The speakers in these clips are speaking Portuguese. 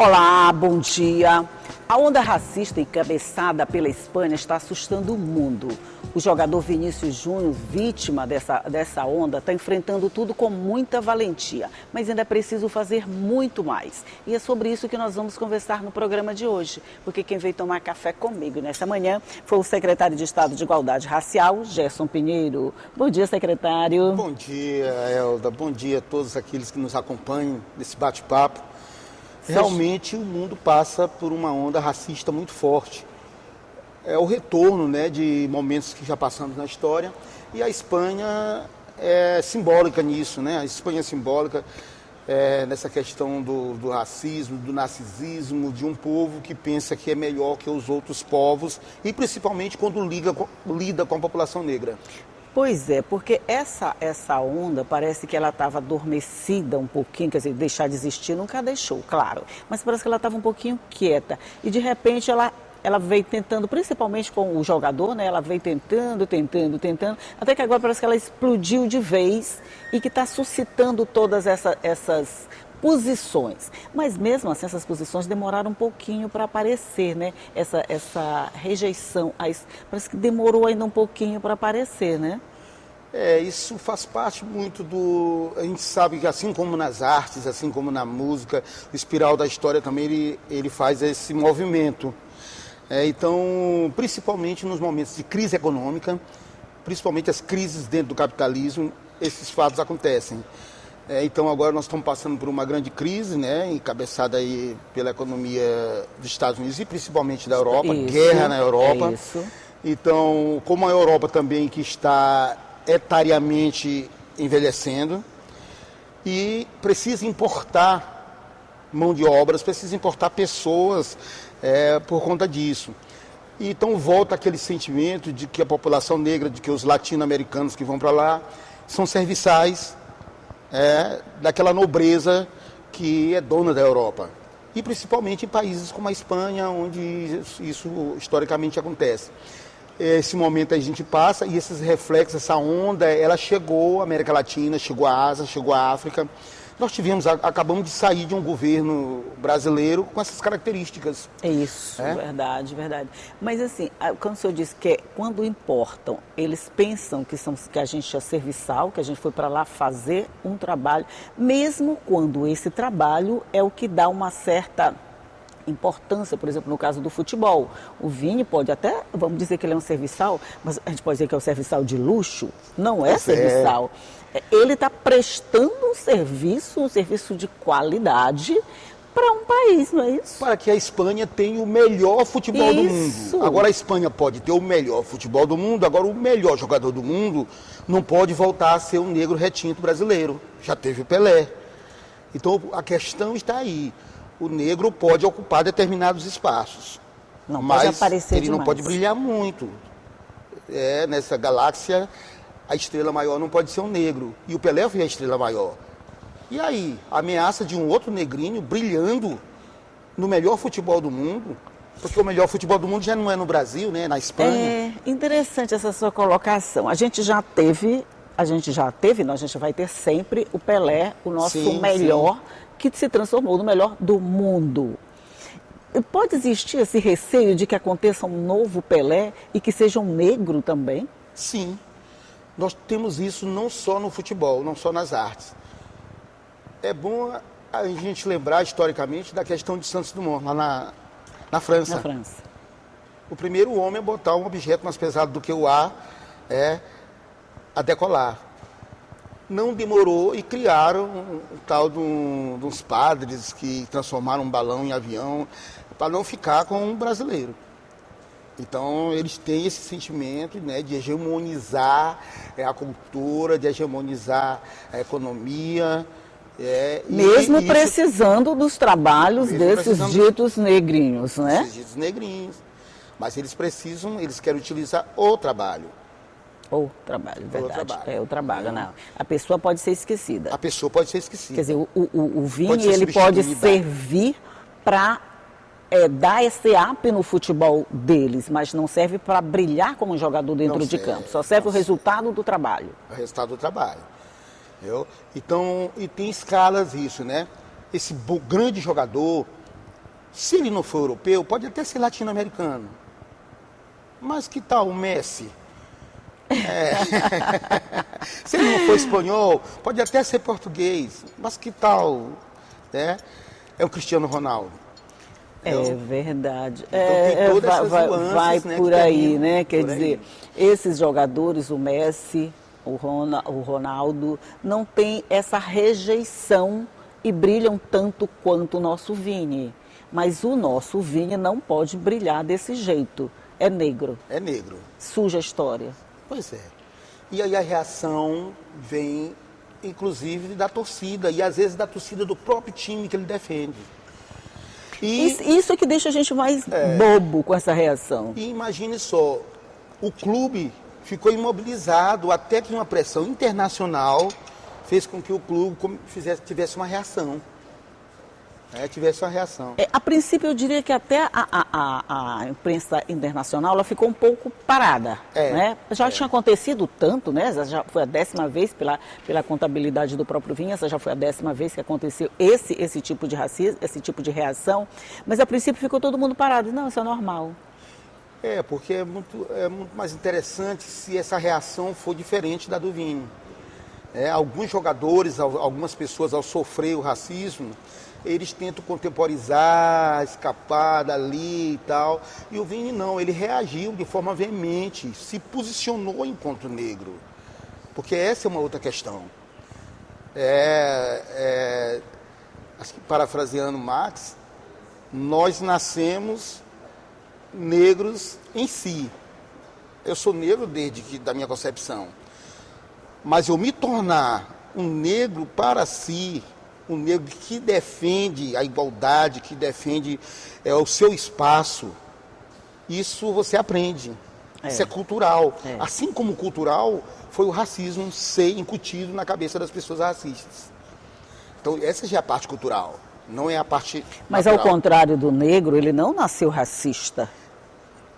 Olá, bom dia. A onda racista encabeçada pela Espanha está assustando o mundo. O jogador Vinícius Júnior, vítima dessa onda, está enfrentando tudo com muita valentia, mas ainda é preciso fazer muito mais. E é sobre isso que nós vamos conversar no programa de hoje, porque quem veio tomar café comigo nessa manhã foi o secretário de Estado de Igualdade Racial, Gerson Pinheiro. Bom dia, secretário. Bom dia, Elda. Bom dia a todos aqueles que nos acompanham nesse bate-papo. Realmente o mundo passa por uma onda racista muito forte. É o retorno, de momentos que já passamos na história, e a Espanha é simbólica nisso, A Espanha é simbólica nessa questão do racismo, do narcisismo, de um povo que pensa que é melhor que os outros povos, e principalmente quando lida com a população negra. Pois é, porque essa onda parece que ela estava adormecida um pouquinho, quer dizer, deixar de existir nunca deixou, claro, mas parece que ela estava um pouquinho quieta e de repente ela veio tentando, principalmente com o jogador, ela veio tentando, até que agora parece que ela explodiu de vez e que está suscitando todas essas posições. Mas mesmo assim, essas posições demoraram um pouquinho para aparecer, Essa rejeição, parece que demorou ainda um pouquinho para aparecer, Isso faz parte muito a gente sabe que assim como nas artes, assim como na música, o espiral da história também ele faz esse movimento. Então, principalmente nos momentos de crise econômica, principalmente as crises dentro do capitalismo, esses fatos acontecem. Então agora nós estamos passando por uma grande crise, encabeçada aí pela economia dos Estados Unidos e principalmente da Europa, guerra na Europa. Isso. Então, como a Europa também que está etariamente envelhecendo e precisa importar mão de obras, precisa importar pessoas por conta disso. Então volta aquele sentimento de que a população negra, de que os latino-americanos que vão para lá são serviçais, daquela nobreza que é dona da Europa. E principalmente em países como a Espanha, onde isso historicamente acontece. Esse momento a gente passa e esses reflexos, essa onda, ela chegou à América Latina, chegou à Ásia, chegou à África. Nós acabamos de sair de um governo brasileiro com essas características. Isso, verdade. Mas assim, quando o senhor disse que quando importam, eles pensam que a gente é serviçal, que a gente foi para lá fazer um trabalho, mesmo quando esse trabalho é o que dá uma certa importância, por exemplo, no caso do futebol. O Vini pode até, vamos dizer que ele é um serviçal, mas a gente pode dizer que é um serviçal de luxo, não é serviçal. Ele está prestando um serviço de qualidade para um país, não é isso? Para que a Espanha tenha o melhor futebol do Isso. mundo. Agora a Espanha pode ter o melhor futebol do mundo, agora o melhor jogador do mundo não pode voltar a ser um negro retinto brasileiro. Já teve o Pelé. Então a questão está aí. O negro pode ocupar determinados espaços, Pode aparecer ele demais. não pode brilhar muito. Nessa galáxia, a estrela maior não pode ser um negro. E o Pelé foi a estrela maior. E aí, a ameaça de um outro negrinho brilhando no melhor futebol do mundo, porque o melhor futebol do mundo já não é no Brasil, na Espanha. É interessante essa sua colocação. A gente vai ter sempre o Pelé, o nosso melhor, que se transformou no melhor do mundo. Pode existir esse receio de que aconteça um novo Pelé e que seja um negro também? Sim. Nós temos isso não só no futebol, não só nas artes. É bom a gente lembrar historicamente da questão de Santos Dumont, lá na França. Na França. O primeiro homem a botar um objeto mais pesado do que o ar a decolar. Não demorou e criaram um tal de uns padres que transformaram um balão em avião para não ficar com um brasileiro. Então, eles têm esse sentimento de hegemonizar a cultura, de hegemonizar a economia. Mesmo precisando dos trabalhos desses ditos negrinhos, Esses ditos negrinhos. Mas eles querem utilizar o trabalho. O trabalho, verdade. O trabalho, não. A pessoa pode ser esquecida. A pessoa pode ser esquecida. Quer dizer, o Vini, ele pode servir para dar esse up no futebol deles, mas não serve para brilhar como jogador dentro de campo. Só serve o resultado do trabalho. O resultado do trabalho. Entendeu? Então, e tem escalas isso, Esse grande jogador, Se ele não for europeu, pode até ser latino-americano. Mas que tal o Messi? Se ele não for espanhol, pode até ser português. Mas que tal, né? É o Cristiano Ronaldo. É verdade. Então, tem todas essas nuances, vai né, por que aí, terminam né? Quer por aí. dizer, esses jogadores, o Messi, o Ronaldo, não tem essa rejeição e brilham tanto quanto o nosso Vini. Mas o nosso Vini não pode brilhar desse jeito. É negro. É negro. Suja a história. Pois é. E aí a reação vem, inclusive, da torcida. E às vezes da torcida do próprio time que ele defende. Isso é que deixa a gente mais bobo com essa reação. E imagine só, o clube ficou imobilizado até que uma pressão internacional fez com que o clube tivesse uma reação. Tivesse uma reação. A princípio, eu diria que até a imprensa internacional ela ficou um pouco parada. Né? Já tinha acontecido tanto, né? Já foi a 10ª vez pela contabilidade do próprio Vinha, essa já foi a 10ª vez que aconteceu esse tipo de racismo, esse tipo de reação. Mas a princípio ficou todo mundo parado. Não, isso é normal. Porque é muito mais interessante se essa reação for diferente da do Vini. Alguns jogadores, algumas pessoas, ao sofrer o racismo, eles tentam contemporizar, escapar dali e tal. E o Vini não, ele reagiu de forma veemente, se posicionou enquanto negro. Porque essa é uma outra questão. Acho que parafraseando Marx, nós nascemos negros em si. Eu sou negro desde da minha concepção. Mas eu me tornar um negro para si, um negro que defende a igualdade, que defende o seu espaço, isso você aprende. Isso é cultural. Assim como cultural foi o racismo ser incutido na cabeça das pessoas racistas. Então essa já é a parte cultural, não é a parte Mas natural. ao contrário do negro, ele não nasceu racista.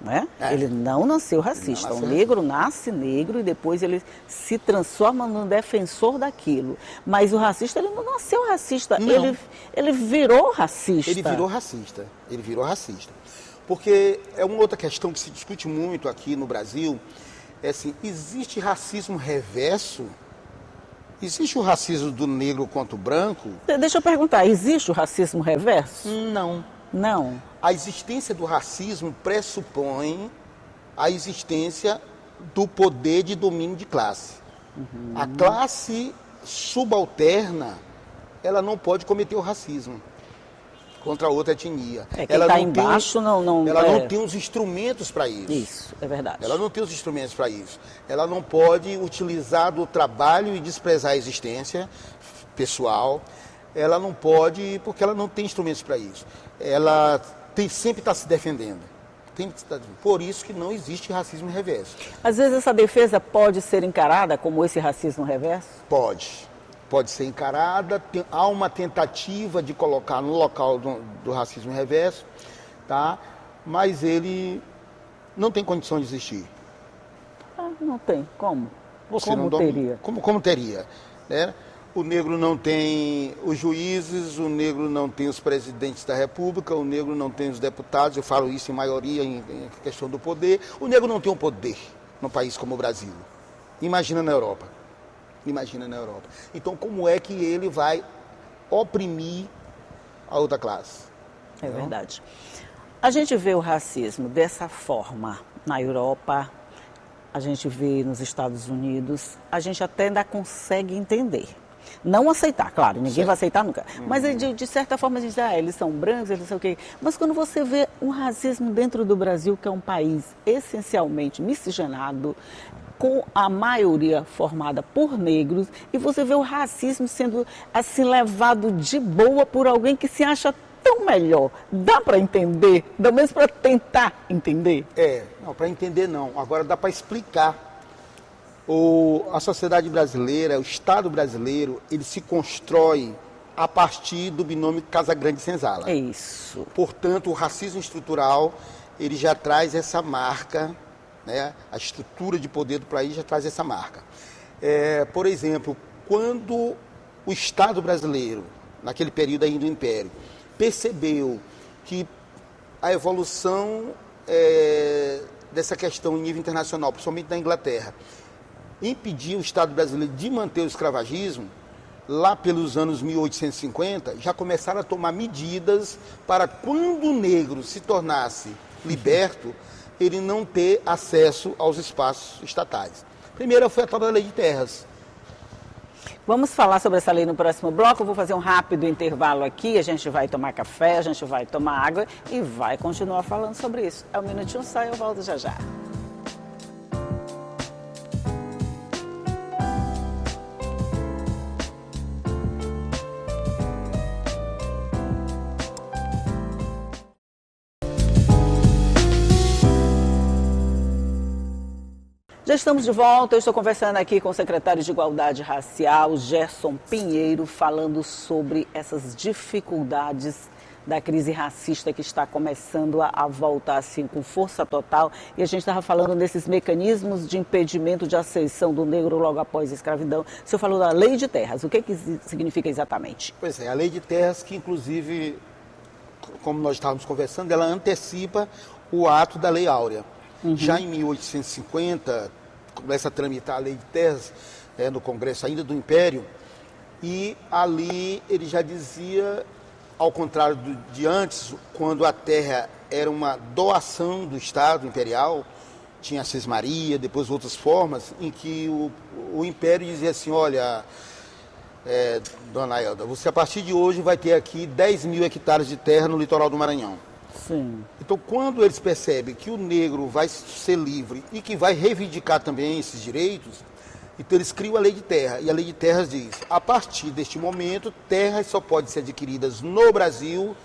Né? Ele não nasceu racista. O negro nasce negro e depois ele se transforma no defensor daquilo. Mas o racista, ele não nasceu racista. Ele virou racista. Ele virou racista. Ele virou racista. Porque é uma outra questão que se discute muito aqui no Brasil. É assim, existe racismo reverso? Existe o racismo do negro contra o branco? Deixa eu perguntar, existe o racismo reverso? Não. Não. A existência do racismo pressupõe a existência do poder de domínio de classe. A classe subalterna, ela não pode cometer o racismo contra outra etnia. Quem está embaixo não tem os instrumentos para isso. Isso, é verdade. Ela não tem os instrumentos para isso. Ela não pode utilizar do trabalho e desprezar a existência pessoal. Ela não pode, porque ela não tem instrumentos para isso. Ela sempre está se defendendo. Por isso que não existe racismo reverso. Às vezes essa defesa pode ser encarada como esse racismo reverso? Pode ser encarada. Há uma tentativa de colocar no local do racismo reverso, tá? Mas ele não tem condição de existir. Não tem. Como? Como teria? Como teria? Né? O negro não tem os juízes, o negro não tem os presidentes da República, o negro não tem os deputados, eu falo isso em maioria em questão do poder. O negro não tem um poder num país como o Brasil. Imagina na Europa. Então, como é que ele vai oprimir a outra classe? É verdade. A gente vê o racismo dessa forma na Europa, a gente vê nos Estados Unidos, a gente até ainda consegue entender. Não aceitar, claro, ninguém vai aceitar nunca. Mas de certa forma a gente diz, eles são brancos, eles são o quê? Mas quando você vê um racismo dentro do Brasil, que é um país essencialmente miscigenado, com a maioria formada por negros, e você vê o racismo sendo assim levado de boa por alguém que se acha tão melhor. Dá para entender? Dá mesmo para tentar entender? Não, para entender não. Agora dá para explicar. A sociedade brasileira, o Estado brasileiro, ele se constrói a partir do binômio Casagrande-Senzala. É isso. Portanto, o racismo estrutural, ele já traz essa marca, né? A estrutura de poder do país já traz essa marca. Por exemplo, quando o Estado brasileiro, naquele período ainda do Império, percebeu que a evolução dessa questão em nível internacional, principalmente na Inglaterra, impediu o Estado brasileiro de manter o escravagismo. Lá pelos anos 1850, já começaram a tomar medidas para quando o negro se tornasse liberto, ele não ter acesso aos espaços estatais. Primeiro foi a tal da Lei de Terras. Vamos falar sobre essa lei no próximo bloco. Eu vou fazer um rápido intervalo aqui. A gente vai tomar café, a gente vai tomar água e vai continuar falando sobre isso. É um minutinho só e eu volto já já. Já estamos de volta, eu estou conversando aqui com o secretário de Igualdade Racial, Gerson Pinheiro, falando sobre essas dificuldades da crise racista que está começando a voltar assim com força total. E a gente estava falando desses mecanismos de impedimento de ascensão do negro logo após a escravidão. O senhor falou da Lei de Terras, o que significa exatamente? Pois é, a Lei de Terras que inclusive, como nós estávamos conversando, ela antecipa o ato da Lei Áurea. Já em 1850, começa a tramitar a Lei de Terras no Congresso ainda do Império, e ali ele já dizia, ao contrário de antes, quando a terra era uma doação do Estado Imperial, tinha a Sesmaria, depois outras formas, em que o Império dizia assim, olha, dona Elda, você a partir de hoje vai ter aqui 10 mil hectares de terra no litoral do Maranhão. Sim. Então, quando eles percebem que o negro vai ser livre e que vai reivindicar também esses direitos, então eles criam a Lei de Terra. E a Lei de Terras diz, a partir deste momento, terras só podem ser adquiridas no Brasil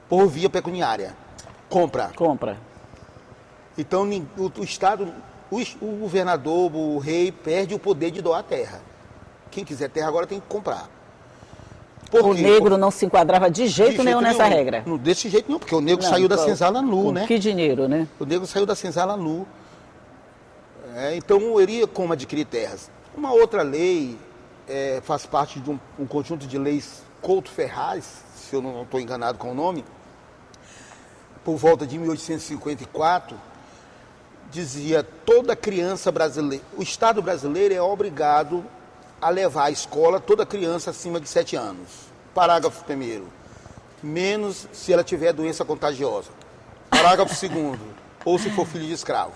por via pecuniária. Compra. Então, o Estado, o governador, o rei, perde o poder de doar terra. Quem quiser terra agora tem que comprar. O negro não se enquadrava de jeito nenhum nessa regra. Não, desse jeito nenhum, porque o negro saiu da senzala nu, né? Que dinheiro, né? O negro saiu da senzala nu. Então, ele ia como adquirir terras. Uma outra lei faz parte de um conjunto de leis Couto-Ferraz, se eu não estou enganado com o nome, por volta de 1854, dizia toda criança brasileira, o Estado brasileiro é obrigado a levar à escola toda criança acima de 7 anos. Parágrafo 1º, menos se ela tiver doença contagiosa. Parágrafo 2º, ou se for filho de escravo.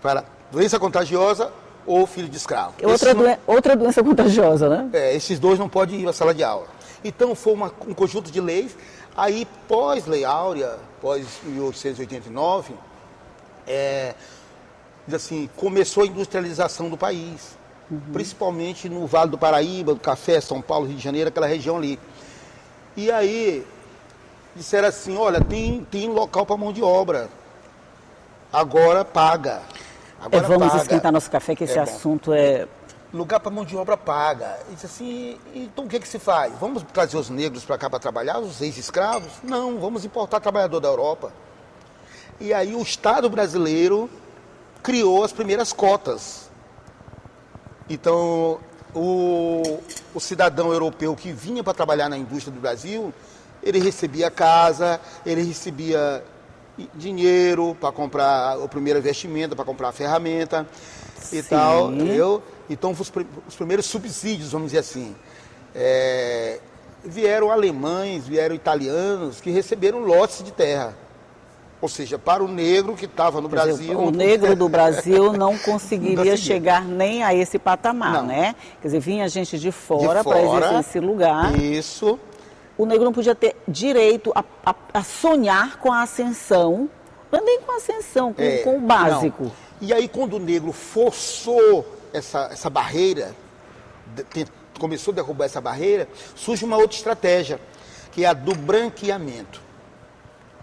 Para doença contagiosa ou filho de escravo. Outra doença contagiosa, né? Esses dois não podem ir à sala de aula. Então foi um conjunto de leis. Aí, pós-Lei Áurea, pós 1889, diz assim, começou a industrialização do país, principalmente no Vale do Paraíba, do Café, São Paulo, Rio de Janeiro, aquela região ali. E aí, disseram assim, olha, tem local para mão de obra, agora paga. Vamos esquentar nosso café, que esse assunto é... Lugar para mão de obra paga. E disse assim, então o que se faz? Vamos trazer os negros para cá para trabalhar, os ex-escravos? Não, vamos importar trabalhador da Europa. E aí o Estado brasileiro criou as primeiras cotas. Então, o cidadão europeu que vinha para trabalhar na indústria do Brasil, ele recebia casa, ele recebia dinheiro para comprar a primeira vestimenta, para comprar a ferramenta e tal. Então, os primeiros subsídios, vamos dizer assim, vieram alemães, vieram italianos que receberam lotes de terra. Ou seja, para o negro que estava no Brasil... O negro do Brasil não conseguiria chegar nem a esse patamar, né? Quer dizer, vinha gente de fora para exercer esse lugar. Isso. O negro não podia ter direito a sonhar com a ascensão, mas nem com a ascensão, com o básico. Não. E aí, quando o negro forçou essa barreira, começou a derrubar essa barreira, surge uma outra estratégia, que é a do branqueamento.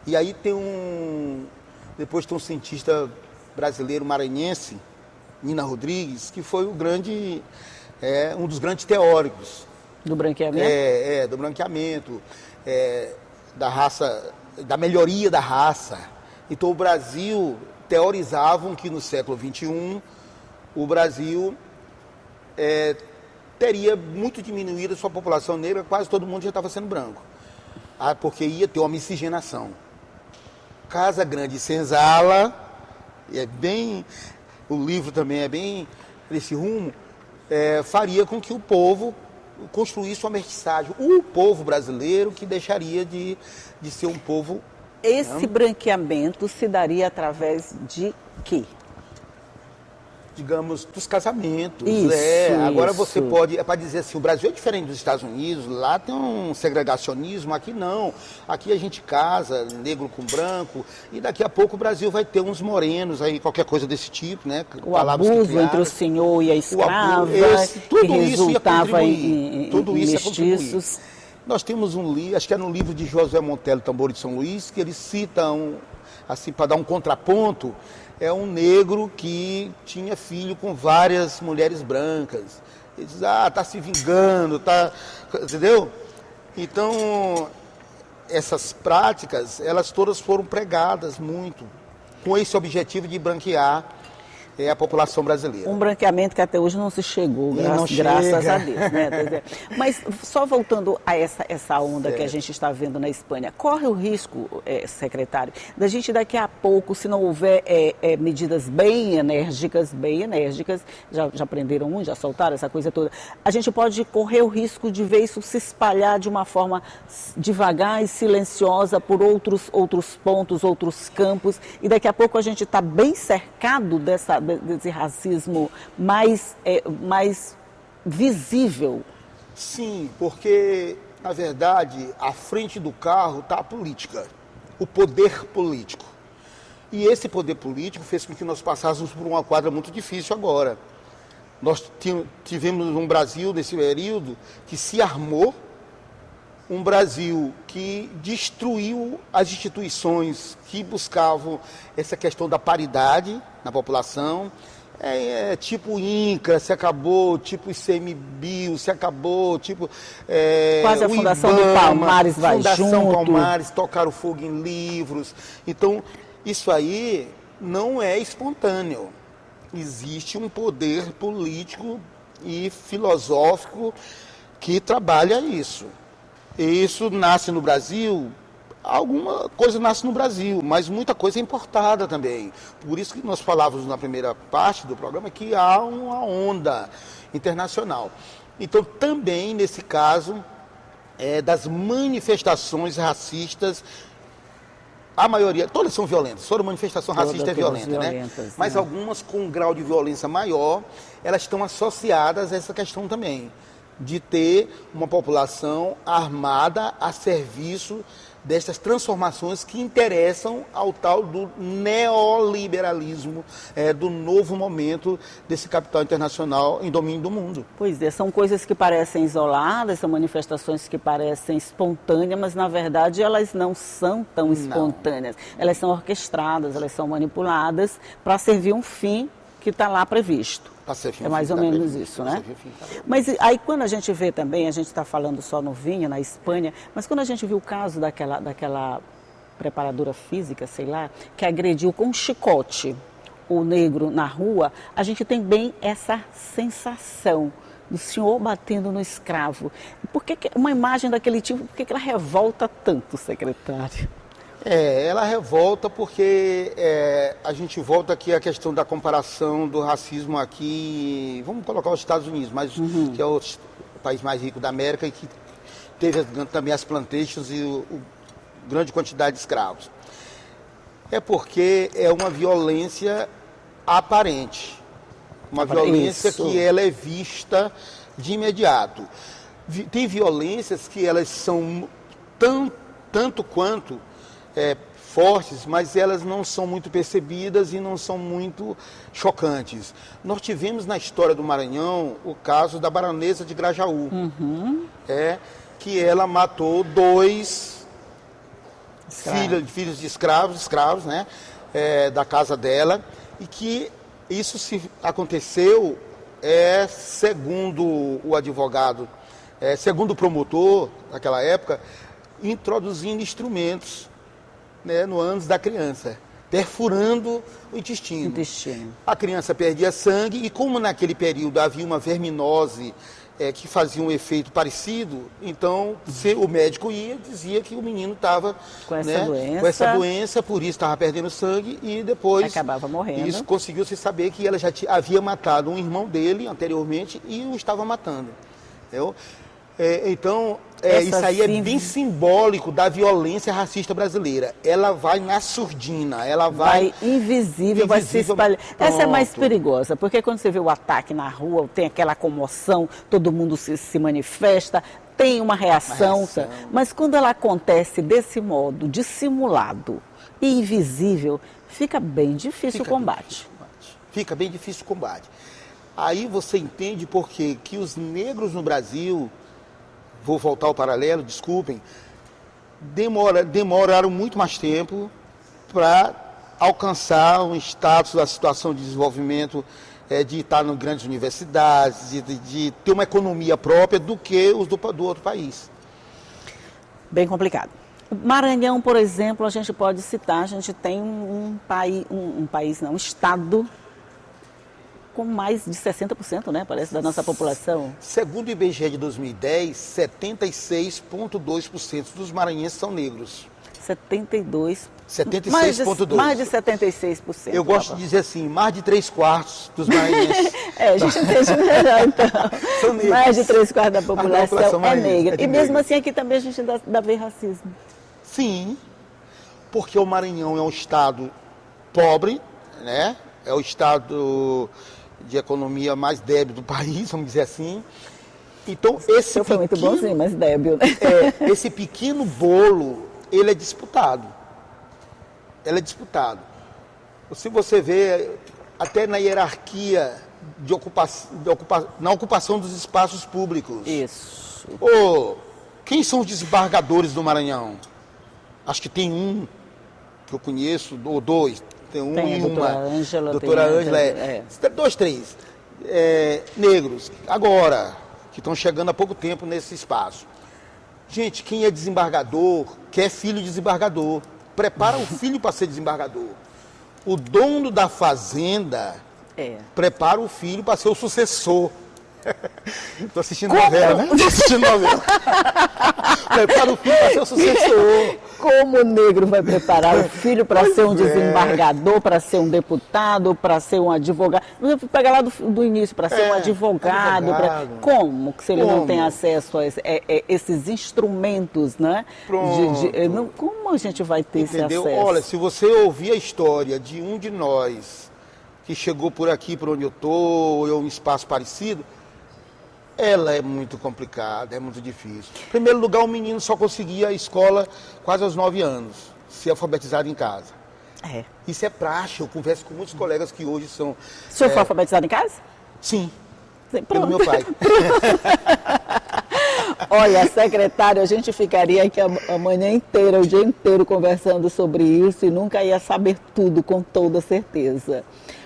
E aí depois tem um cientista brasileiro maranhense, Nina Rodrigues, que foi um dos grandes teóricos. Do branqueamento? Do branqueamento, da raça, da melhoria da raça. Então o Brasil, teorizavam que no século XXI, o Brasil teria muito diminuído a sua população negra, quase todo mundo já estava sendo branco. Porque ia ter uma miscigenação. Casa Grande e Senzala, o livro também é bem nesse rumo, faria com que o povo construísse uma mestiçagem. O povo brasileiro que deixaria de ser um povo... Esse branqueamento se daria através de quê? Digamos, dos casamentos. Isso. Agora você pode, para dizer assim, o Brasil é diferente dos Estados Unidos, lá tem um segregacionismo, aqui não. Aqui a gente casa, negro com branco, e daqui a pouco o Brasil vai ter uns morenos aí, qualquer coisa desse tipo, né? O abuso entre o senhor e a escrava, tudo que isso resultava tudo em isso mestiços. Nós temos um livro, acho que é no livro de Josué Montello, Tambor de São Luís, que ele cita, assim, para dar um contraponto, é um negro que tinha filho com várias mulheres brancas. Ele diz, tá se vingando, entendeu? Então, essas práticas, elas todas foram pregadas muito, com esse objetivo de branquear a população brasileira. Um branqueamento que até hoje não se chegou, graças a Deus. Né? Mas só voltando a essa onda que a gente está vendo na Espanha, corre o risco, secretário, da gente daqui a pouco, se não houver medidas bem enérgicas, já prenderam já soltaram essa coisa toda, a gente pode correr o risco de ver isso se espalhar de uma forma devagar e silenciosa por outros pontos, outros campos, e daqui a pouco a gente está bem cercado desse racismo mais visível. Sim, porque, na verdade, à frente do carro está a política, o poder político. E esse poder político fez com que nós passássemos por uma quadra muito difícil agora. Nós tivemos um Brasil, nesse período, que se armou, um Brasil que destruiu as instituições que buscavam essa questão da paridade na população. Tipo INCRA se acabou, tipo ICMBio se acabou, tipo... Quase a Fundação do Palmares vai junto. Fundação Palmares, tocaram fogo em livros. Então, isso aí não é espontâneo. Existe um poder político e filosófico que trabalha isso. Isso nasce no Brasil, alguma coisa nasce no Brasil, mas muita coisa é importada também. Por isso que nós falávamos na primeira parte do programa que há uma onda internacional. Então, também, nesse caso, das manifestações racistas, a maioria, todas são violentas, toda manifestação racista é violenta, né? Mas algumas com um grau de violência maior, elas estão associadas a essa questão também, de ter uma população armada a serviço dessas transformações que interessam ao tal do neoliberalismo, do novo momento desse capital internacional em domínio do mundo. Pois é, são coisas que parecem isoladas, são manifestações que parecem espontâneas, mas na verdade elas não são tão espontâneas. Elas são orquestradas, elas são manipuladas para servir um fim que está lá previsto. É mais ou menos isso, né? Mas aí quando a gente vê também, a gente está falando só no vinho, na Espanha, mas quando a gente viu o caso daquela preparadora física, sei lá, que agrediu com um chicote o negro na rua, a gente tem bem essa sensação do senhor batendo no escravo. Por que uma imagem daquele tipo, por que ela revolta tanto, secretário? Ela revolta porque a gente volta aqui à questão da comparação do racismo aqui, vamos colocar os Estados Unidos, mas que é o país mais rico da América e que teve também as plantations e grande quantidade de escravos. É porque é uma violência aparente, uma violência que ela é vista de imediato. Tem violências que elas são tanto quanto fortes, mas elas não são muito percebidas e não são muito chocantes. Nós tivemos na história do Maranhão o caso da baronesa de Grajaú, que ela matou 2 filhos de escravos, né, da casa dela, e que isso aconteceu, segundo o advogado, segundo o promotor naquela época, introduzindo instrumentos, né, no ânus da criança, perfurando o intestino. A criança perdia sangue e como naquele período havia uma verminose que fazia um efeito parecido, então se o médico dizia que o menino estava com essa doença, por isso estava perdendo sangue e depois acabava morrendo. Isso conseguiu-se saber que ela já havia matado um irmão dele anteriormente e o estava matando. Entendeu? Isso aí é bem simbólico da violência racista brasileira. Ela vai na surdina, ela vai invisível, vai se espalhar. Essa é mais perigosa, porque quando você vê o ataque na rua, tem aquela comoção, todo mundo se manifesta, tem uma reação. Mas quando ela acontece desse modo, dissimulado e invisível, fica bem difícil o combate. Fica bem difícil o combate. Aí você entende por quê que os negros no Brasil, vou voltar ao paralelo, desculpem, demoraram muito mais tempo para alcançar um status da situação de desenvolvimento, de estar em grandes universidades, de ter uma economia própria do que os do outro país. Bem complicado. O Maranhão, por exemplo, a gente pode citar, a gente tem um estado com mais de 60%, né, parece, da nossa população. Segundo o IBGE de 2010, 76,2% dos maranhenses são negros. 76,2%. Mais de 76%. Eu gosto de dizer assim, mais de 3/4 dos maranhenses. A gente entende melhor, então. São negros. Mais de 3/4 da população é negra. E mesmo negra. assim aqui também a gente ainda vê racismo. Sim, porque o Maranhão é um estado pobre, né? É o estado de economia mais débil do país, vamos dizer assim. Então, esse foi muito bonzinho, mas débil, né? Esse pequeno bolo, ele é disputado. Ele é disputado. Se você vê, até na hierarquia na ocupação dos espaços públicos. Isso. Quem são os desembargadores do Maranhão? Acho que tem um que eu conheço, ou dois. Tem um e uma. Doutora Ângela, 2, 3 negros, agora, que estão chegando há pouco tempo nesse espaço. Gente, quem é desembargador, quer filho de desembargador, prepara o filho para ser desembargador. O dono da fazenda prepara o filho para ser o sucessor. Estou assistindo novela, né? Estou assistindo novela. Prepara o filho para ser o sucessor. Como o negro vai preparar o filho para ser um desembargador, para ser um deputado, para ser um advogado? Vamos pegar lá do início, para ser um advogado. Como se ele não tem acesso a esses instrumentos, né? Como a gente vai ter esse acesso? Olha, se você ouvir a história de um de nós que chegou por aqui, por onde eu estou, ou um espaço parecido, ela é muito complicada, é muito difícil. Em primeiro lugar, o menino só conseguia a escola quase aos 9 anos, ser alfabetizado em casa. Isso é praxe, eu converso com muitos colegas que hoje são... O senhor foi alfabetizado em casa? Sim, pelo meu pai. Olha, secretário, a gente ficaria aqui a manhã inteira, o dia inteiro conversando sobre isso e nunca ia saber tudo com toda certeza.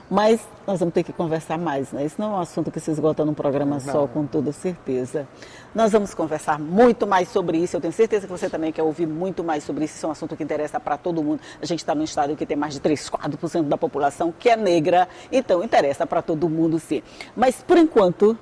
Mas nós vamos ter que conversar mais, né? Isso não é um assunto que se esgota num programa só, com toda certeza. Nós vamos conversar muito mais sobre isso. Eu tenho certeza que você também quer ouvir muito mais sobre isso. Isso é um assunto que interessa para todo mundo. A gente está num estado que tem mais de 3/4 da população que é negra, então interessa para todo mundo, sim. Mas, por enquanto,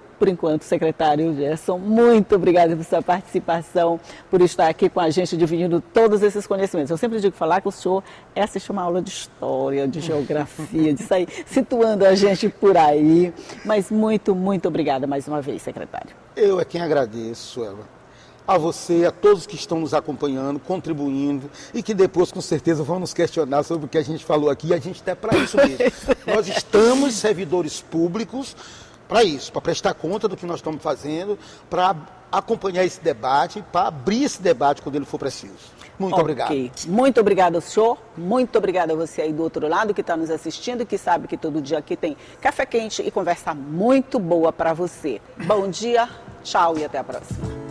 secretário Gerson, muito obrigada por sua participação, por estar aqui com a gente, dividindo todos esses conhecimentos. Eu sempre digo falar que o senhor assistir uma aula de história, de geografia, de sair situando a gente por aí. Mas muito, muito obrigada mais uma vez, secretário. Eu é quem agradeço, Ela. A você, a todos que estão nos acompanhando, contribuindo e que depois, com certeza, vão nos questionar sobre o que a gente falou aqui. E a gente está para isso mesmo. Nós estamos servidores públicos para isso, para prestar conta do que nós estamos fazendo, para acompanhar esse debate, para abrir esse debate quando ele for preciso. Muito obrigado. Muito obrigada ao senhor, muito obrigada a você aí do outro lado que está nos assistindo, que sabe que todo dia aqui tem café quente e conversa muito boa para você. Bom dia, tchau e até a próxima.